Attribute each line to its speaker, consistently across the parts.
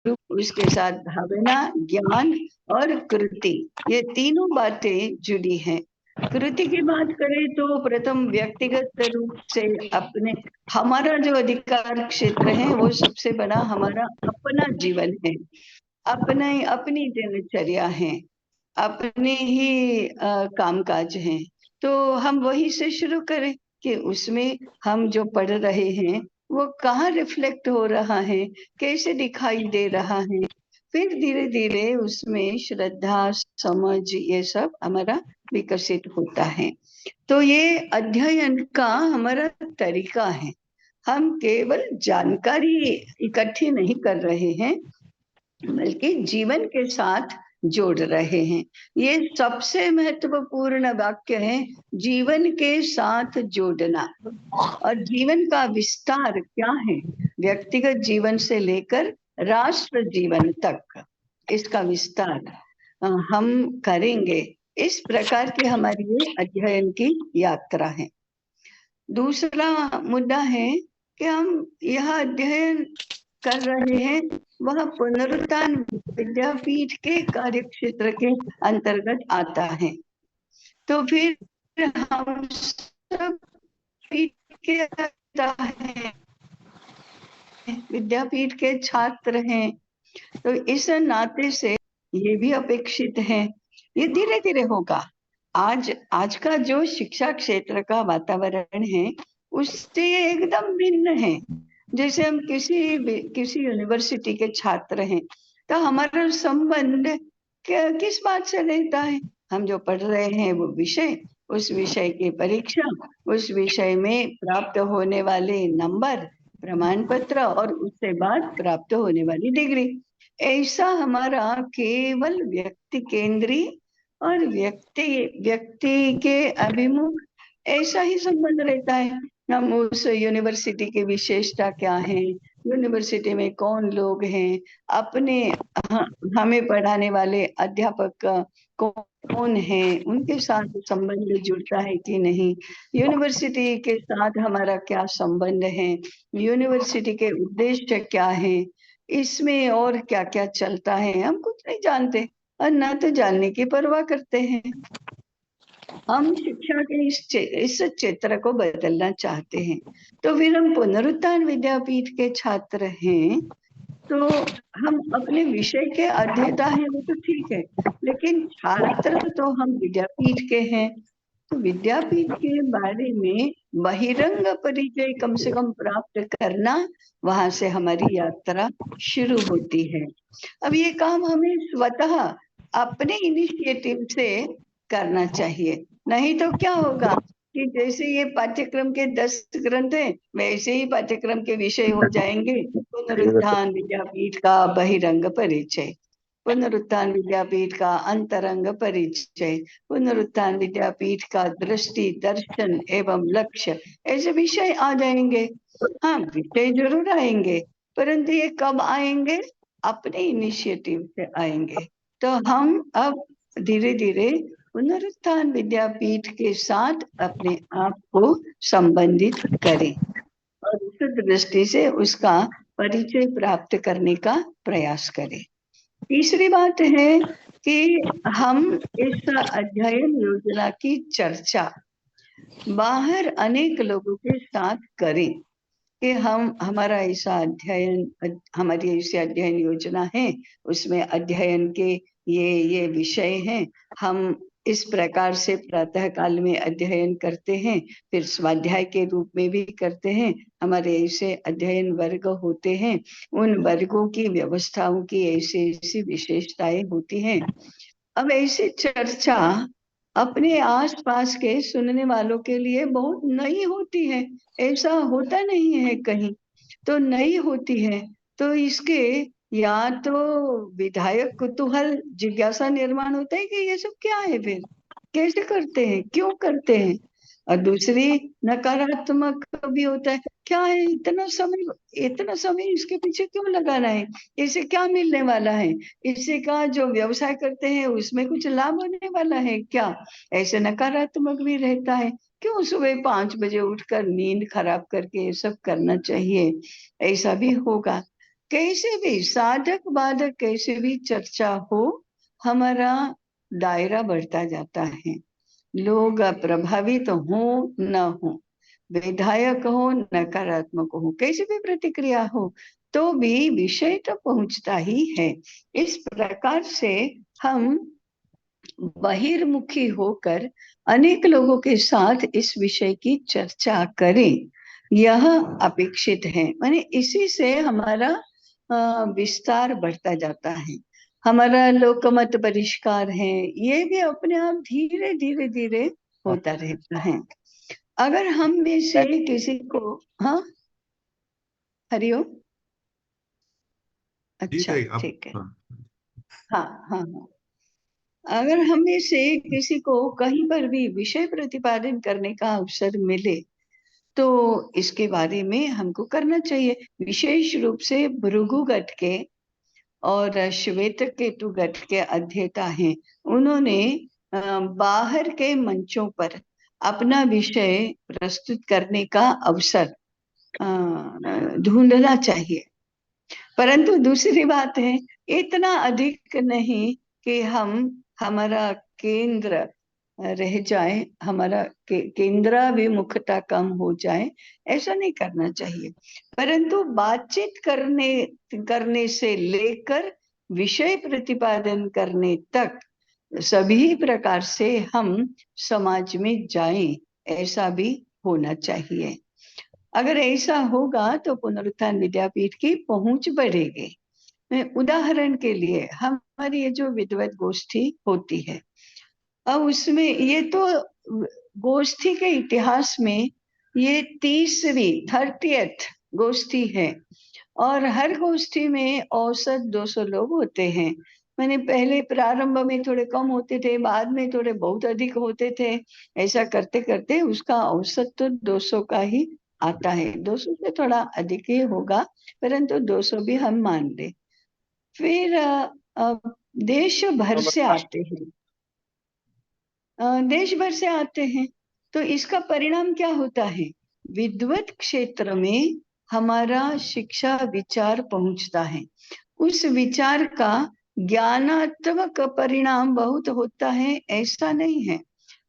Speaker 1: उसके साथ भावना, ज्ञान और कृति, ये तीनों बातें जुड़ी हैं। कृति की बात करें तो प्रथम व्यक्तिगत रूप से अपने, हमारा जो अधिकार क्षेत्र है वो सबसे बड़ा हमारा अपना जीवन है, अपने अपनी दिनचर्या है, अपने ही कामकाज हैं। तो हम वही से शुरू करें कि उसमें हम जो पढ़ रहे हैं वो कहाँ रिफ्लेक्ट हो रहा है, कैसे दिखाई दे रहा है। फिर धीरे धीरे उसमें श्रद्धा, समझ, ये सब हमारा विकसित होता है। तो ये अध्ययन का हमारा तरीका है। हम केवल जानकारी इकट्ठी नहीं कर रहे हैं, बल्कि जीवन के साथ जोड़ रहे हैं। ये सबसे महत्वपूर्ण वाक्य है, जीवन के साथ जोड़ना। और जीवन का विस्तार क्या है, व्यक्तिगत जीवन से लेकर राष्ट्र जीवन तक इसका विस्तार हम करेंगे। इस प्रकार की हमारी ये अध्ययन की यात्रा है। दूसरा मुद्दा है कि हम यह अध्ययन कर रहे हैं वह पुनरुत्थान विद्यापीठ के कार्यक्षेत्र के अंतर्गत आता है। तो फिर हम सब पीठ के हैं, विद्यापीठ के छात्र हैं, तो इस नाते से ये भी अपेक्षित है। ये धीरे धीरे होगा। आज आज का जो शिक्षा क्षेत्र का वातावरण है उससे ये एकदम भिन्न है। जैसे हम किसी यूनिवर्सिटी के छात्र हैं तो हमारा संबंध किस बात से रहता है, हम जो पढ़ रहे हैं वो विषय, उस विषय की परीक्षा, उस विषय में प्राप्त होने वाले नंबर, प्रमाण पत्र और उससे बाद प्राप्त होने वाली डिग्री। ऐसा हमारा केवल व्यक्ति केंद्री और व्यक्ति व्यक्ति के अभिमुख ऐसा ही संबंध रहता है। हम उस यूनिवर्सिटी की विशेषता क्या है, यूनिवर्सिटी में कौन लोग हैं, अपने हमें पढ़ाने वाले अध्यापक कौन है, उनके साथ संबंध जुड़ता है कि नहीं, यूनिवर्सिटी के साथ हमारा क्या संबंध है, यूनिवर्सिटी के उद्देश्य क्या है, इसमें और क्या क्या चलता है, हम कुछ नहीं जानते और ना तो जानने की परवाह करते हैं। हम शिक्षा के इस क्षेत्र को बदलना चाहते हैं। तो फिर हम पुनरुत्थान विद्यापीठ के छात्र हैं, तो हम अपने विषय के अध्येता हैं वो तो ठीक है, लेकिन छात्र तो हम विद्यापीठ के हैं। तो विद्यापीठ के बारे में बहिरंग परिचय कम से कम प्राप्त करना, वहां से हमारी यात्रा शुरू होती है। अब ये काम हमें स्वतः अपने इनिशिएटिव से करना चाहिए। नहीं तो क्या होगा कि जैसे ये पाठ्यक्रम के 10 ग्रंथ हैं वैसे ही पाठ्यक्रम के विषय हो जाएंगे, पुनरुत्थान विद्यापीठ का बहिरंग परिचय, पुनरुत्थान विद्यापीठ का अंतरंग परिचय, पुनरुत्थान विद्यापीठ का दृष्टि, दर्शन एवं लक्ष्य, ऐसे विषय आ जाएंगे। हाँ, विषय जरूर आएंगे, परंतु ये कब आएंगे, अपने इनिशिएटिव से आएंगे। तो हम अब धीरे धीरे पुनरुत्थान विद्यापीठ के साथ अपने आप को संबंधित करें और उस दृष्टि से उसका परिचय प्राप्त करने का प्रयास करें। तीसरी बात है कि हम इस अध्ययन योजना की चर्चा बाहर अनेक लोगों के साथ करें कि हम हमारा ऐसा अध्ययन, हमारी ऐसी अध्ययन योजना है, उसमें अध्ययन के ये विषय हैं, हम इस प्रकार से प्रातः काल में अध्ययन करते हैं, फिर स्वाध्याय के रूप में भी करते हैं, हमारे ऐसे अध्ययन वर्ग होते हैं, उन वर्गों की व्यवस्थाओं की ऐसी ऐसी विशेषताएं होती हैं। अब ऐसी चर्चा अपने आसपास के सुनने वालों के लिए बहुत नई होती है, ऐसा होता नहीं है कहीं, तो नई होती है। तो इसके या तो विधायक कुतूहल, जिज्ञासा निर्माण होता है कि ये सब क्या है, फिर कैसे करते हैं, क्यों करते हैं। और दूसरी नकारात्मक भी होता है, क्या है, इतना समय इसके पीछे क्यों लगाना है, इससे क्या मिलने वाला है, इससे का जो व्यवसाय करते हैं उसमें कुछ लाभ होने वाला है क्या, ऐसे नकारात्मक भी रहता है। क्यों सुबह 5 बजे उठकर नींद खराब करके ये सब करना चाहिए, ऐसा भी होगा। कैसे भी साधक बाधक कैसे भी चर्चा हो, हमारा दायरा बढ़ता जाता है। लोग प्रभावित हो न हो, विधायक हो नकारात्मक हो, कैसी भी प्रतिक्रिया हो, तो भी विषय तो पहुंचता ही है। इस प्रकार से हम बहिर्मुखी होकर अनेक लोगों के साथ इस विषय की चर्चा करें, यह अपेक्षित है। माने इसी से हमारा विस्तार बढ़ता जाता है, हमारा लोकमत परिष्कार है, ये भी अपने आप धीरे धीरे धीरे होता रहता है। अगर हम में से किसी को, हाँ हरिओम, अच्छा ठीक है, हाँ हाँ हाँ, अगर हम में से किसी को कहीं पर भी विषय प्रतिपादन करने का अवसर मिले तो इसके बारे में हमको करना चाहिए। विशेष रूप से भृगु गट के और श्वेत केतु गट के अध्येता हैं, उन्होंने बाहर के मंचों पर अपना विषय प्रस्तुत करने का अवसर ढूंढना चाहिए। परंतु दूसरी बात है, इतना अधिक नहीं कि हम हमारा केंद्र रह जाए, हमारा केंद्राभिमुखता कम हो जाए, ऐसा नहीं करना चाहिए। परंतु बातचीत करने से लेकर विषय प्रतिपादन करने तक सभी प्रकार से हम समाज में जाएं, ऐसा भी होना चाहिए। अगर ऐसा होगा तो पुनरुत्थान विद्यापीठ की पहुंच बढ़ेगी। उदाहरण के लिए हमारी ये जो विद्वत गोष्ठी होती है, अब उसमें ये तो गोष्ठी के इतिहास में ये 30वीं गोष्ठी है, और हर गोष्ठी में औसत 200 लोग होते हैं। मैंने पहले प्रारंभ में थोड़े कम होते थे, बाद में थोड़े बहुत अधिक होते थे, ऐसा करते करते उसका औसत तो 200 का ही आता है। 200 से थोड़ा अधिक ही होगा, परंतु 200 भी हम मान ले। फिर देश भर से आते हैं, देश भर से आते हैं, तो इसका परिणाम क्या होता है? विद्वत क्षेत्र में हमारा शिक्षा विचार पहुंचता है, उस विचार का ज्ञानात्मक परिणाम बहुत होता है, ऐसा नहीं है।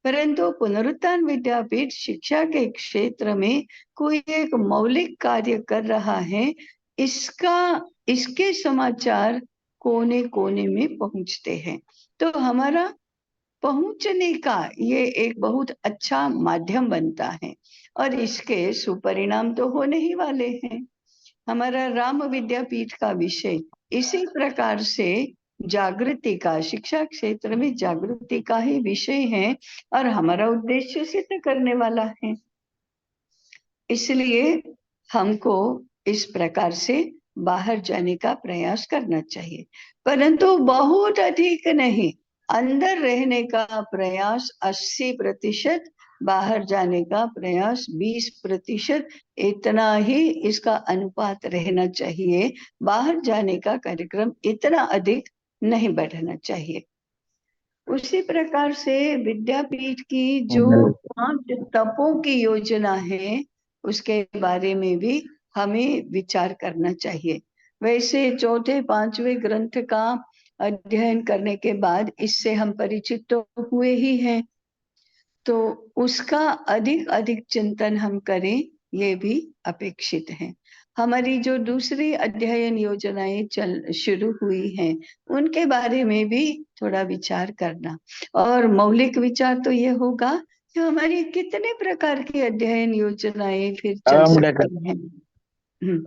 Speaker 1: परंतु पुनरुत्थान विद्यापीठ शिक्षा के क्षेत्र में कोई एक मौलिक कार्य कर रहा है, इसके समाचार कोने कोने में पहुंचते हैं, तो हमारा पहुंचने का ये एक बहुत अच्छा माध्यम बनता है, और इसके सुपरिणाम तो होने ही वाले हैं। हमारा राम विद्यापीठ का विषय इसी प्रकार से जागृति का, शिक्षा क्षेत्र में जागृति का ही विषय है, और हमारा उद्देश्य सिद्ध करने वाला है। इसलिए हमको इस प्रकार से बाहर जाने का प्रयास करना चाहिए, परंतु बहुत अधिक नहीं। अंदर रहने का प्रयास 80%, बाहर जाने का प्रयास 20%, इतना ही इसका अनुपात रहना चाहिए। बाहर जाने का कार्यक्रम इतना अधिक नहीं बढ़ना चाहिए। उसी प्रकार से विद्यापीठ की जो 5 तपों की योजना है, उसके बारे में भी हमें विचार करना चाहिए। वैसे चौथे 5वें ग्रंथ का अध्ययन करने के बाद इससे हम परिचित तो हुए ही हैं, तो उसका अधिक अधिक चिंतन हम करें, ये भी अपेक्षित है। हमारी जो दूसरी अध्ययन योजनाएं शुरू हुई हैं, उनके बारे में भी थोड़ा विचार करना। और मौलिक विचार तो ये होगा कि हमारी कितने प्रकार की अध्ययन योजनाएं फिर चल सकती हैं,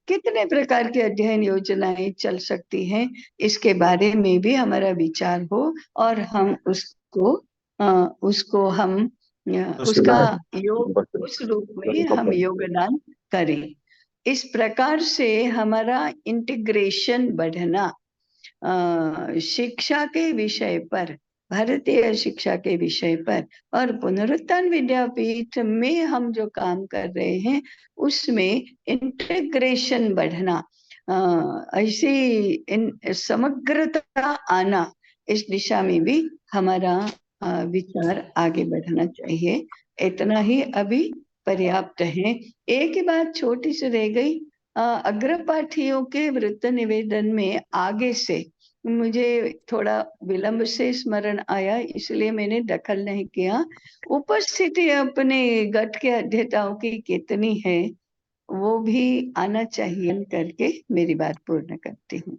Speaker 1: कितने प्रकार की अध्ययन योजनाएं चल सकती हैं, इसके बारे में भी हमारा विचार हो, और हम उसको उसका उस रूप में हम योगदान करें। इस प्रकार से हमारा इंटीग्रेशन बढ़ना, शिक्षा के विषय पर, भारतीय शिक्षा के विषय पर, और पुनरुत्थान विद्यापीठ में हम जो काम कर रहे हैं उसमें इंटीग्रेशन बढ़ना, ऐसी समग्रता आना, इस दिशा में भी हमारा विचार आगे बढ़ना चाहिए। इतना ही अभी पर्याप्त है। एक ही बात छोटी सी रह गई, अग्रपाठियों के वृत्त निवेदन में आगे से मुझे थोड़ा विलंब से स्मरण आया, इसलिए मैंने दखल नहीं किया। उपस्थिति अपने गट के अध्येताओं की कितनी है वो भी आना चाहिए करके मेरी बात पूर्ण करती हूँ।